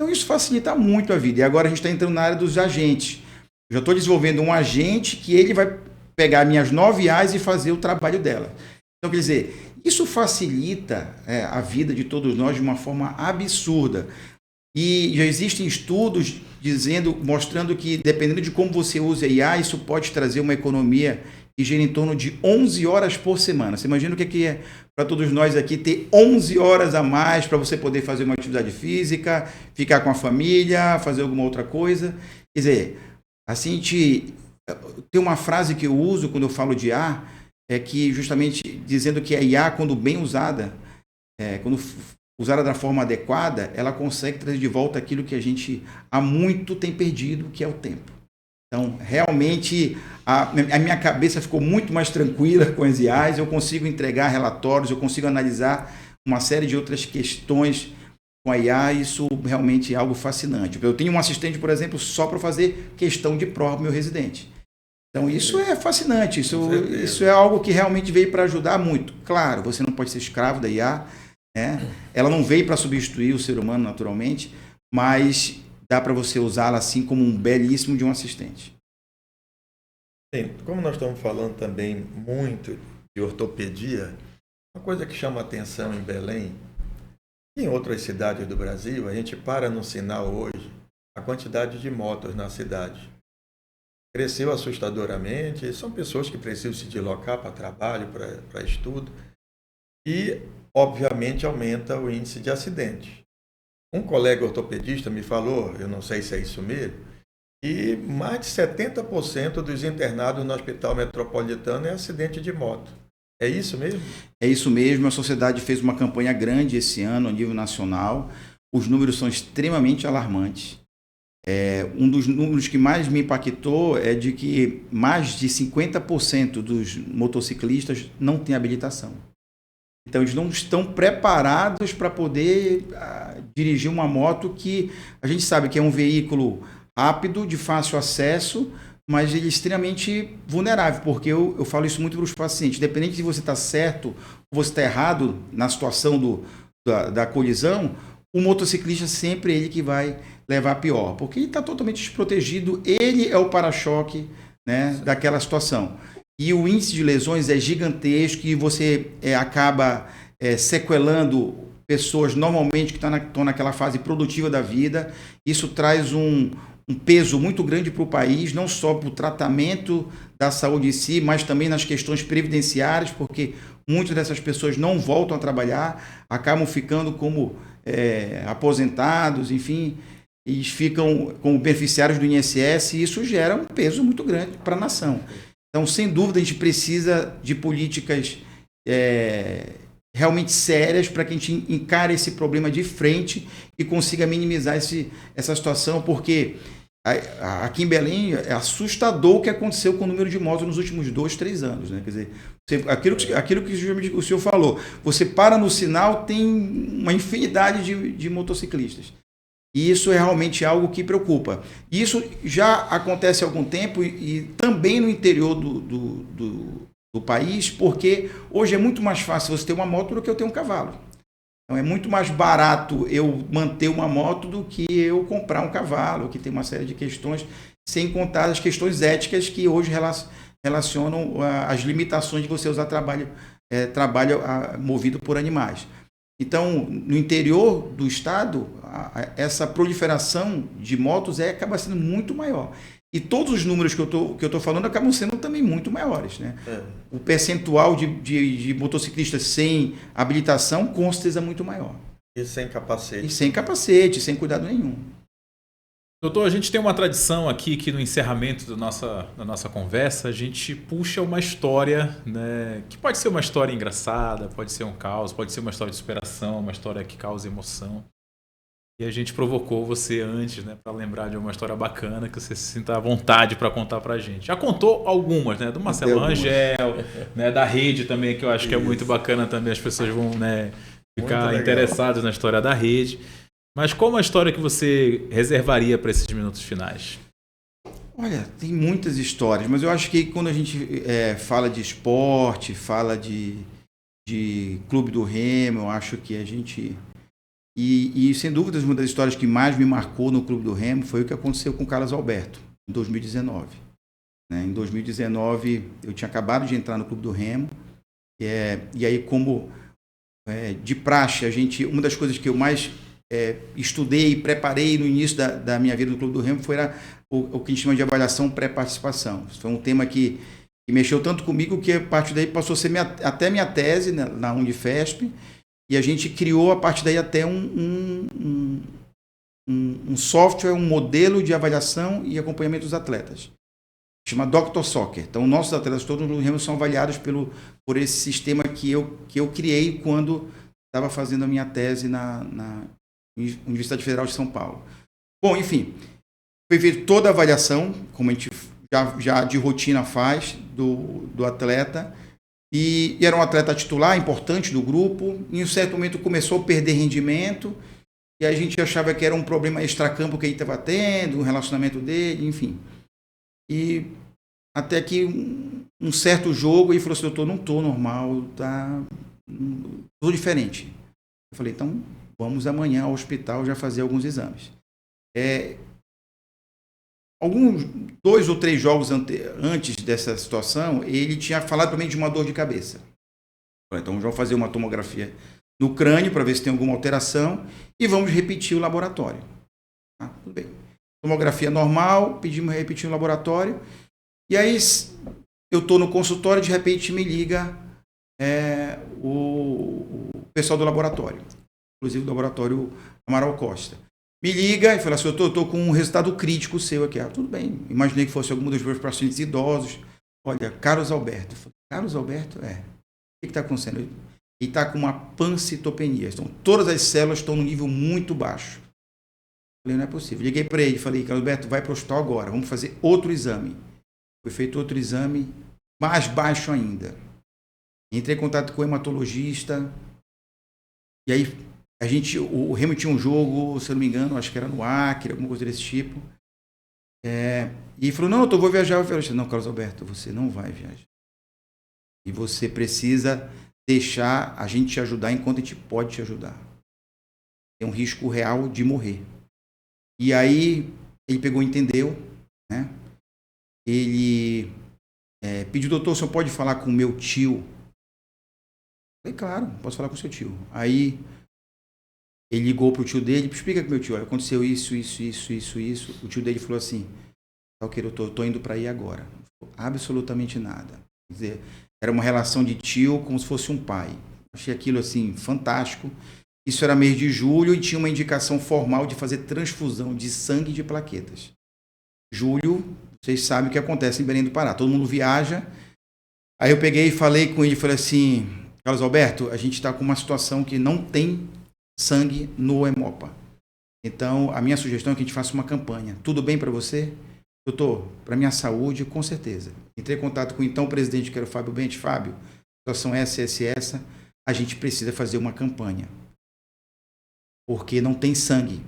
Então, isso facilita muito a vida. E agora a gente está entrando na área dos agentes. Eu já estou desenvolvendo um agente que ele vai pegar minhas 9 IAs e fazer o trabalho dela. Então, quer dizer, isso facilita a vida de todos nós de uma forma absurda. E já existem estudos mostrando que, dependendo de como você usa a IA, isso pode trazer uma economia e gira em torno de 11 horas por semana. Você imagina o que é para todos nós aqui ter 11 horas a mais para você poder fazer uma atividade física, ficar com a família, fazer alguma outra coisa. Quer dizer, assim, tem uma frase que eu uso quando eu falo de IA, é que justamente dizendo que a IA, quando bem usada, quando usada da forma adequada, ela consegue trazer de volta aquilo que a gente há muito tem perdido, que é o tempo. Então, realmente, a minha cabeça ficou muito mais tranquila com as IAs, eu consigo entregar relatórios, eu consigo analisar uma série de outras questões com a IA, isso realmente é algo fascinante. Eu tenho um assistente, por exemplo, só para fazer questão de prova para o meu residente. Então, isso é fascinante, isso é algo que realmente veio para ajudar muito. Claro, você não pode ser escravo da IA, né? Ela não veio para substituir o ser humano naturalmente, mas dá para você usá-la assim como um belíssimo de um assistente. Sim, como nós estamos falando também muito de ortopedia, uma coisa que chama atenção em Belém e em outras cidades do Brasil, a gente para no sinal hoje, a quantidade de motos na cidade. Cresceu assustadoramente, são pessoas que precisam se deslocar para trabalho, para estudo, e, obviamente, aumenta o índice de acidentes. Um colega ortopedista me falou, eu não sei se é isso mesmo, que mais de 70% dos internados no Hospital Metropolitano é acidente de moto. É isso mesmo? É isso mesmo, a sociedade fez uma campanha grande esse ano a nível nacional, os números são extremamente alarmantes. Um dos números que mais me impactou é de que mais de 50% dos motociclistas não têm habilitação. Então, eles não estão preparados para poder dirigir uma moto que a gente sabe que é um veículo rápido, de fácil acesso, mas ele é extremamente vulnerável, porque eu falo isso muito para os pacientes. Independente de você estar certo ou você estar errado na situação da colisão, o motociclista sempre é ele que vai levar pior, porque ele está totalmente desprotegido, ele é o para-choque, né, daquela situação. E o índice de lesões é gigantesco e você acaba sequelando pessoas normalmente que estão naquela fase produtiva da vida. Isso traz um peso muito grande para o país, não só para o tratamento da saúde em si, mas também nas questões previdenciárias, porque muitas dessas pessoas não voltam a trabalhar, acabam ficando como aposentados, enfim, e ficam como beneficiários do INSS, e isso gera um peso muito grande para a nação. Então, sem dúvida, a gente precisa de políticas realmente sérias para que a gente encare esse problema de frente e consiga minimizar essa situação, porque aqui em Belém é assustador o que aconteceu com o número de motos nos últimos 2-3 anos. Né? Quer dizer, aquilo que o senhor falou, você para no sinal, tem uma infinidade de motociclistas. E isso é realmente algo que preocupa. Isso já acontece há algum tempo e também no interior do país, porque hoje é muito mais fácil você ter uma moto do que eu ter um cavalo. Então é muito mais barato eu manter uma moto do que eu comprar um cavalo, que tem uma série de questões, sem contar as questões éticas que hoje relacionam as limitações de você usar trabalho movido por animais. Então, no interior do estado, essa proliferação de motos acaba sendo muito maior. E todos os números que eu estou falando acabam sendo também muito maiores. Né? O percentual de motociclistas sem habilitação com certeza é muito maior. E sem capacete. E sem capacete, sem cuidado nenhum. Doutor, a gente tem uma tradição aqui que no encerramento da nossa conversa a gente puxa uma história, né, que pode ser uma história engraçada, pode ser um caos, pode ser uma história de superação, uma história que causa emoção. E a gente provocou você antes, né, para lembrar de uma história bacana que você se sinta à vontade para contar para a gente. Já contou algumas, né, do Marcelo Rangel, né, da Rede também, que eu acho que é muito bacana também, as pessoas vão, né, ficar interessadas na história da Rede. Mas qual uma história que você reservaria para esses minutos finais? Olha, tem muitas histórias, mas eu acho que quando a gente fala de esporte, fala de Clube do Remo, eu acho que a gente... E sem dúvidas, uma das histórias que mais me marcou no Clube do Remo foi o que aconteceu com o Carlos Alberto, em 2019. Em 2019, eu tinha acabado de entrar no Clube do Remo, e aí, como de praxe, uma das coisas que eu mais estudei e preparei no início da minha vida no Clube do Remo foi o que a gente chama de avaliação pré-participação. Isso foi um tema que que mexeu tanto comigo que a partir daí passou a ser até minha tese, né, na Unifesp, e a gente criou a partir daí até um software, um modelo de avaliação e acompanhamento dos atletas. Chama Dr. Soccer. Então, nossos atletas todos no Remo são avaliados por esse sistema que eu criei quando estava fazendo a minha tese na Universidade Federal de São Paulo. Bom, enfim, foi feita toda a avaliação, como a gente já de rotina faz, do atleta, e era um atleta titular, importante do grupo. Em um certo momento começou a perder rendimento, e a gente achava que era um problema extracampo que ele estava tendo, o relacionamento dele, enfim. E até que um certo jogo, ele falou assim: doutor, não estou normal, estou diferente. Eu falei: então vamos amanhã ao hospital já fazer alguns exames. Alguns 2 ou 3 jogos antes dessa situação, ele tinha falado para mim de uma dor de cabeça. Então vamos fazer uma tomografia no crânio para ver se tem alguma alteração e vamos repetir o laboratório. Tá? Tudo bem. Tomografia normal, pedimos repetir o laboratório. E aí eu estou no consultório, de repente me liga o pessoal do laboratório, inclusive do laboratório Amaral Costa. Me liga e fala assim: eu estou com um resultado crítico seu aqui. Tudo bem, imaginei que fosse algum dos meus pacientes idosos. Olha, Carlos Alberto. Eu falei: Carlos Alberto? O que está acontecendo? Ele está com uma pancitopenia. Então, todas as células estão no nível muito baixo. Eu falei: não é possível. Liguei para ele e falei: Carlos Alberto, vai para o hospital agora, vamos fazer outro exame. Foi feito outro exame, mais baixo ainda. Entrei em contato com o hematologista, e aí o Remo tinha um jogo, se eu não me engano, acho que era no Acre, alguma coisa desse tipo. E falou: não, eu vou viajar. Eu falei: não, Carlos Alberto, você não vai viajar. E você precisa deixar a gente te ajudar enquanto a gente pode te ajudar. Tem um risco real de morrer. E aí ele pegou e entendeu, né? Ele pediu: doutor, o senhor pode falar com o meu tio? Eu falei: claro, posso falar com o seu tio. Aí ele ligou para o tio dele: explica para o meu tio, olha, aconteceu isso. O tio dele falou assim: ok, eu estou indo para aí agora. Absolutamente nada. Quer dizer, era uma relação de tio como se fosse um pai. Achei aquilo assim fantástico. Isso era mês de julho e tinha uma indicação formal de fazer transfusão de sangue e de plaquetas. Julho, vocês sabem o que acontece em Belém do Pará. Todo mundo viaja. Aí eu peguei e falei com ele, falei assim: Carlos Alberto, a gente está com uma situação que não tem sangue no Hemopa. Então, a minha sugestão é que a gente faça uma campanha. Tudo bem para você? Doutor, para minha saúde, com certeza. Entrei em contato com o então presidente, que era o Fábio Bente. Fábio, a situação é essa. A gente precisa fazer uma campanha. Porque não tem sangue.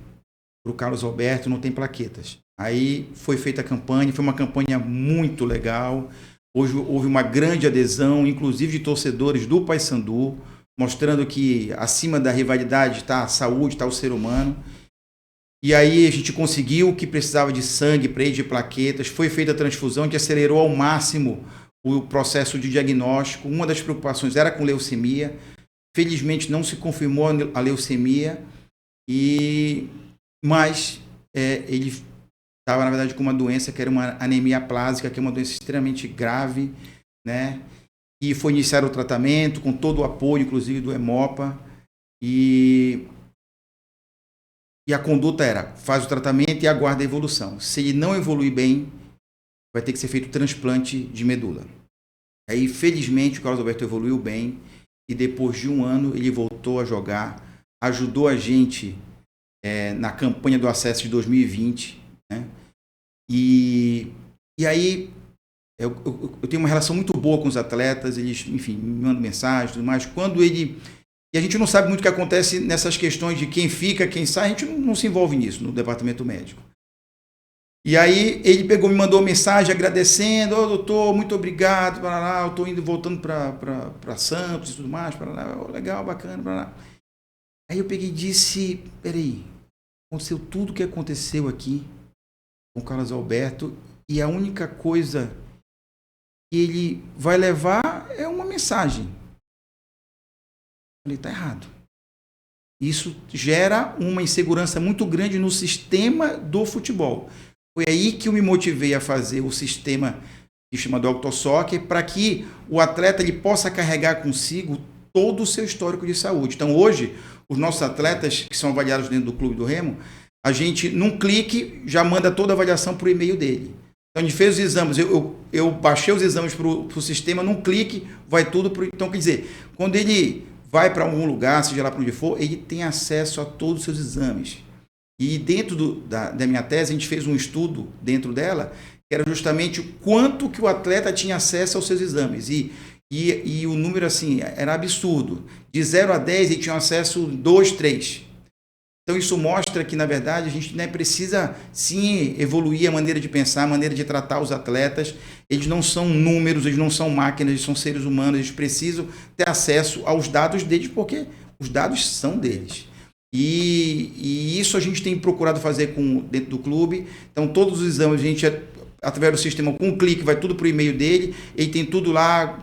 Para o Carlos Alberto não tem plaquetas. Aí foi feita a campanha, foi uma campanha muito legal. Hoje houve uma grande adesão, inclusive de torcedores do Paysandu, mostrando que acima da rivalidade está a saúde, está o ser humano. E aí a gente conseguiu o que precisava de sangue, de plaquetas, foi feita a transfusão, que acelerou ao máximo o processo de diagnóstico. Uma das preocupações era com leucemia. Felizmente não se confirmou a leucemia, mas ele estava, na verdade, com uma doença que era uma anemia aplásica, que é uma doença extremamente grave, né? E foi iniciar o tratamento com todo o apoio, inclusive do Hemopa, e a conduta era: faz o tratamento e aguarda a evolução. Se ele não evoluir bem, vai ter que ser feito transplante de medula. Aí, felizmente, o Carlos Alberto evoluiu bem, e depois de um ano ele voltou a jogar, ajudou a gente na campanha do acesso de 2020, né? E aí eu tenho uma relação muito boa com os atletas, eles, enfim, me mandam mensagem e tudo mais. E a gente não sabe muito o que acontece nessas questões de quem fica, quem sai, a gente não se envolve nisso no departamento médico. E aí ele me mandou mensagem agradecendo: doutor, muito obrigado, eu estou voltando para Santos e tudo mais, legal, bacana, Aí eu peguei e disse: peraí, aconteceu tudo o que aconteceu aqui com o Carlos Alberto e a única coisa que ele vai levar é uma mensagem. Eu falei: tá errado. Isso gera uma insegurança muito grande no sistema do futebol. Foi aí que eu me motivei a fazer o sistema que chama Dr. Soccer, para que o atleta ele possa carregar consigo todo o seu histórico de saúde. Então, hoje, os nossos atletas que são avaliados dentro do Clube do Remo, a gente, num clique, já manda toda a avaliação para o e-mail dele. Então, a gente fez os exames, eu baixei os exames para o sistema, num clique, vai tudo para. Então, quer dizer, quando ele vai para algum lugar, seja lá para onde for, ele tem acesso a todos os seus exames. E dentro da minha tese, a gente fez um estudo dentro dela, que era justamente o quanto que o atleta tinha acesso aos seus exames. E o número, assim, era absurdo. De 0 a 10, ele tinha acesso 2, 3. Então, isso mostra que, na verdade, a gente, né, precisa, sim, evoluir a maneira de pensar, a maneira de tratar os atletas. Eles não são números, eles não são máquinas, eles são seres humanos. Eles precisam ter acesso aos dados deles, porque os dados são deles. E isso a gente tem procurado fazer dentro do clube. Então, todos os exames, a gente, através do sistema, com um clique, vai tudo para o e-mail dele. Ele tem tudo lá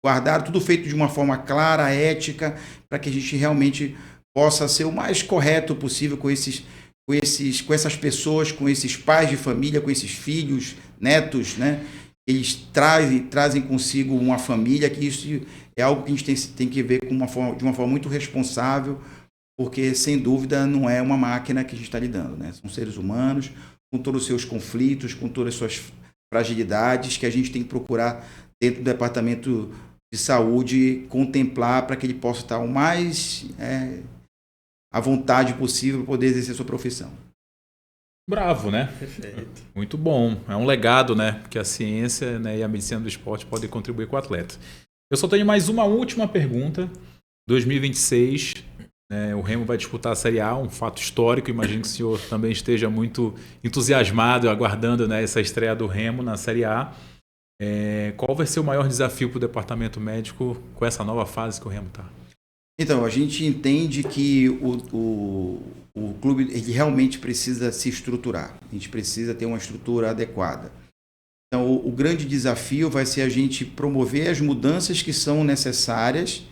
guardado, tudo feito de uma forma clara, ética, para que a gente realmente possa ser o mais correto possível com essas pessoas, com esses pais de família, com esses filhos, netos, né? Eles trazem consigo uma família, que isso é algo que a gente tem que ver de uma forma muito responsável, porque, sem dúvida, não é uma máquina que a gente está lidando, né? São seres humanos, com todos os seus conflitos, com todas as suas fragilidades, que a gente tem que procurar, dentro do departamento de saúde, contemplar para que ele possa estar o mais à vontade possível para poder exercer a sua profissão. Bravo, né? Perfeito. Muito bom. É um legado, né? Que a ciência, né, e a medicina do esporte podem contribuir com o atleta. Eu só tenho mais uma última pergunta. 2026, o Remo vai disputar a Série A, um fato histórico. Imagino que o senhor também esteja muito entusiasmado, aguardando, né, essa estreia do Remo na Série A. Qual vai ser o maior desafio para o departamento médico com essa nova fase que o Remo está? Então, a gente entende que o clube ele realmente precisa se estruturar. A gente precisa ter uma estrutura adequada. Então, o grande desafio vai ser a gente promover as mudanças que são necessárias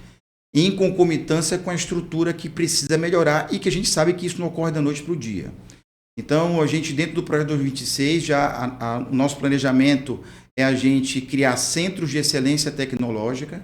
em concomitância com a estrutura que precisa melhorar e que a gente sabe que isso não ocorre da noite para o dia. Então, a gente, dentro do projeto 2026, o nosso planejamento é a gente criar centros de excelência tecnológica,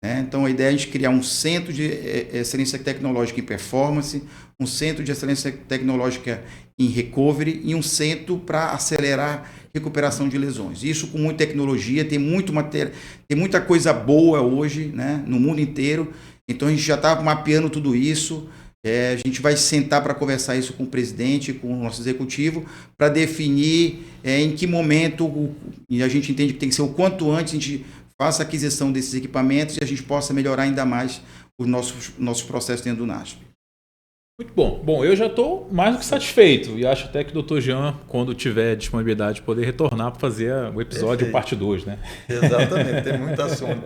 né? Então, a ideia é a gente criar um centro de excelência tecnológica em performance, um centro de excelência tecnológica em recovery e um centro para acelerar a recuperação de lesões. Isso com muita tecnologia, tem muita coisa boa hoje, né, no mundo inteiro. Então, a gente já está mapeando tudo isso. A gente vai sentar para conversar isso com o presidente, com o nosso executivo, para definir em que momento, e a gente entende que tem que ser o quanto antes, a gente faça a aquisição desses equipamentos e a gente possa melhorar ainda mais os nossos processos dentro do NASP. Muito bom. Bom, eu já estou mais do que satisfeito e acho até que o Dr. Jean, quando tiver disponibilidade, poder retornar para fazer o episódio parte 2, né? Exatamente, tem muito assunto.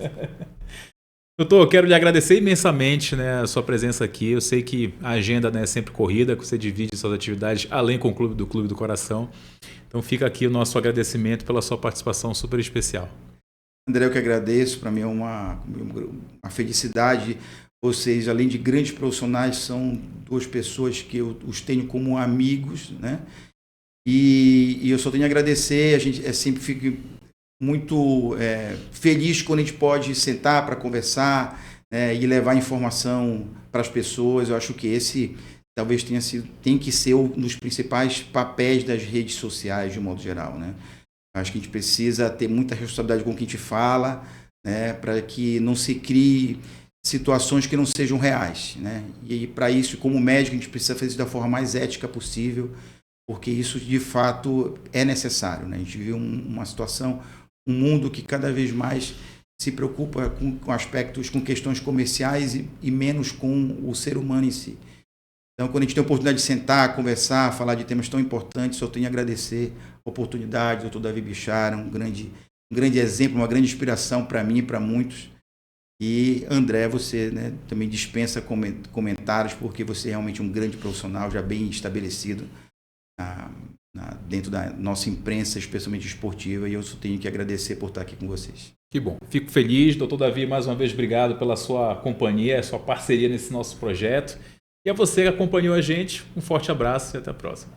Doutor, eu quero lhe agradecer imensamente, né, a sua presença aqui. Eu sei que a agenda, né, é sempre corrida, que você divide suas atividades além com o Clube do Coração. Então fica aqui o nosso agradecimento pela sua participação super especial. André, eu que agradeço. Para mim é uma felicidade. Vocês, além de grandes profissionais, são duas pessoas que eu os tenho como amigos, né? E eu só tenho a agradecer. A gente sempre fica muito feliz quando a gente pode sentar para conversar, e levar informação para as pessoas. Eu acho que esse talvez tem que ser um dos principais papéis das redes sociais, de um modo geral, né? Acho que a gente precisa ter muita responsabilidade com o que a gente fala, né, para que não se crie situações que não sejam reais, né? E para isso, como médico, a gente precisa fazer isso da forma mais ética possível, porque isso de fato é necessário, né? A gente vive uma situação, um mundo que cada vez mais se preocupa com aspectos, com questões comerciais e menos com o ser humano em si. Então, quando a gente tem a oportunidade de sentar, conversar, falar de temas tão importantes, só tenho a agradecer a oportunidade. Doutor Davi Bichara, um grande exemplo, uma grande inspiração para mim e para muitos. E André, você, né, também dispensa comentários, porque você é realmente um grande profissional, já bem estabelecido dentro da nossa imprensa, especialmente esportiva, e eu só tenho que agradecer por estar aqui com vocês. Que bom. Fico feliz. Doutor Davi, mais uma vez, obrigado pela sua companhia, sua parceria nesse nosso projeto. E a você que acompanhou a gente, um forte abraço e até a próxima.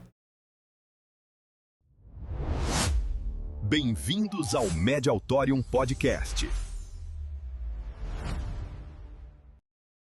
Bem-vindos ao Medialtorium Podcast.